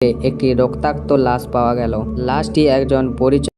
একটি রক্তাক্ত লাশ পাওয়া গেল। লাশটি একজন পরিচয়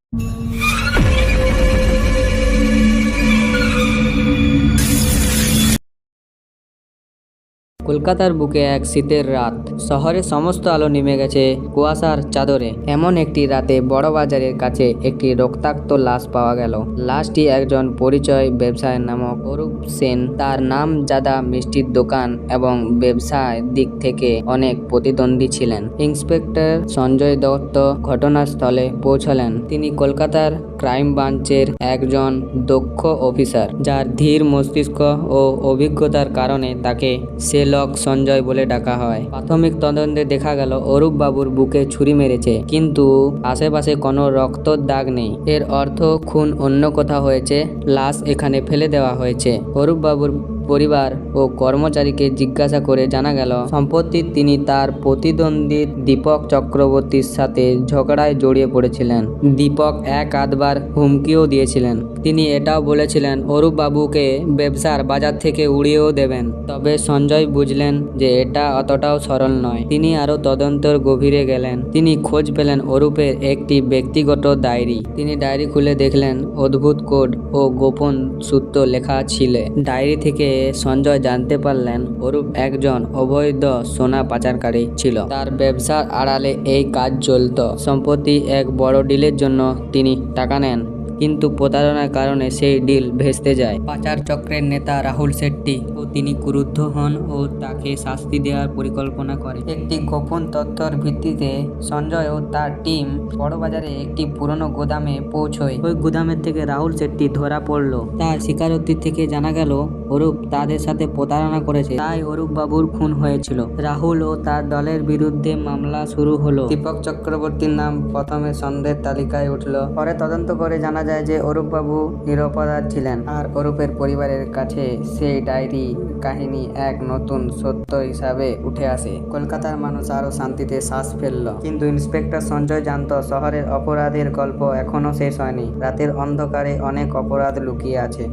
কলকাতার বুকে এক শীতের রাত। শহরের সমস্ত আলো নেমে গেছে কুয়াশার চাদরে। এমন একটি রাতে বড় বাজারের কাছে একটি রক্তাক্ত লাশ পাওয়া গেল। লাশটি একজন পরিচয় ব্যবসায়ীর নামক অরূপ সেন। তার নাম জাদা মিষ্টির দোকান এবং ব্যবসায় দিক থেকে অনেক প্রতিদ্বন্দ্বী ছিলেন। ইন্সপেক্টর সঞ্জয় দত্ত ঘটনাস্থলে পৌঁছলেন। তিনি কলকাতার ক্রাইম ব্রাঞ্চের একজন দক্ষ অফিসার, যার ধীর মস্তিষ্ক ও অভিজ্ঞতার কারণে তাকে শেরলক সঞ্জয় বলে ডাকা হয়। প্রাথমিক তদন্তে দেখা গেল অরূপ বাবুর বুকে ছুরি মেরেছে, কিন্তু আশেপাশে কোনো রক্তর দাগ নেই। এর অর্থ খুন অন্য কোথাও হয়েছে। লাশ এখানে ফেলে দেওয়া হয়েছে। অরূপ বাবুর পরিবার ও কর্মচারীকে জিজ্ঞাসা করে জানা গেল সম্প্রতি তিনি তার প্রতিদ্বন্দ্বী দীপক চক্রবর্তীর সাথে ঝগড়ায় জড়িয়ে পড়েছিলেন। দীপক এক আধবার হুমকিও দিয়েছিলেন। তিনি এটাও বলেছিলেন অরূপ বাবুকে ব্যবসার বাজার থেকে উড়িয়েও দেবেন। তবে সঞ্জয় বুঝলেন যে এটা অতটাও সরল নয়। তিনি আরো তদন্তের গভীরে গেলেন। তিনি খোঁজ পেলেন অরূপের একটি ব্যক্তিগত ডায়েরি। তিনি ডায়েরি খুলে দেখলেন অদ্ভুত কোড ও গোপন সূত্র লেখা ছিল। ডায়েরি থেকে সঞ্জয় জানতে পারলেন অরূপ একজন অবৈধ সোনা পাচারকারী ছিল। তার ব্যবসার আড়ালে এই কাজ চলত। সম্প্রতি এক বড় ডিলের জন্য তিনি টাকা নেন, কিন্তু প্রতারণার কারণে সেই ডিল ভেস্তে যায়। পাচার চক্রের নেতা রাহুল শেট্টি ও তিনি ক্রুদ্ধ হন ও তাকে শাস্তি দেওয়ার পরিকল্পনা করে। একটি গোপন তথ্যের ভিত্তিতে সঞ্জয় ও তার টিম বড়বাজারে একটি পুরনো গোদামে পৌঁছয়। ওই গোদামের থেকে রাহুল শেট্টি ধরা পড়ল। তার স্বীকারোক্তি থেকে জানা গেল অরূপ তাদের সাথে প্রতারণা করেছে, তাই অরূপ বাবুর খুন হয়েছিল। রাহুল ও তার দলের বিরুদ্ধে মামলা শুরু হলো। দীপক চক্রবর্তীর নাম প্রথমে সন্দেহের তালিকায় উঠল। পরে তদন্ত করে জানা যায় যে অরূপ বাবু নিরপরাধ ছিলেন। আর অরূপের পরিবারের কাছে সেই ডায়েরি কাহিনী এক নতুন সত্য হিসাবে উঠে আসে। কলকাতার মানুষ আরো শান্তিতে শ্বাস ফেলল। কিন্তু ইন্সপেক্টর সঞ্জয় জানত শহরের অপরাধের গল্প এখনো শেষ হয়নি। রাতের অন্ধকারে অনেক অপরাধ লুকিয়ে আছে।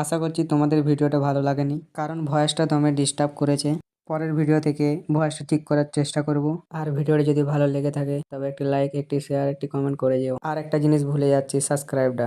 আশা করছি তোমাদের ভিডিওটা ভালো লাগেনি, কারণ ভয়েসটা তোমায় ডিস্টার্ব করেছে। পরের ভিডিও থেকে ভয়েসটা ঠিক করার চেষ্টা করব। আর ভিডিওটা যদি ভালো লেগে থাকে তবে একটি লাইক, একটি শেয়ার, একটি কমেন্ট করে যেও। আর একটা জিনিস ভুলে যাচ্ছি, সাবস্ক্রাইবটা।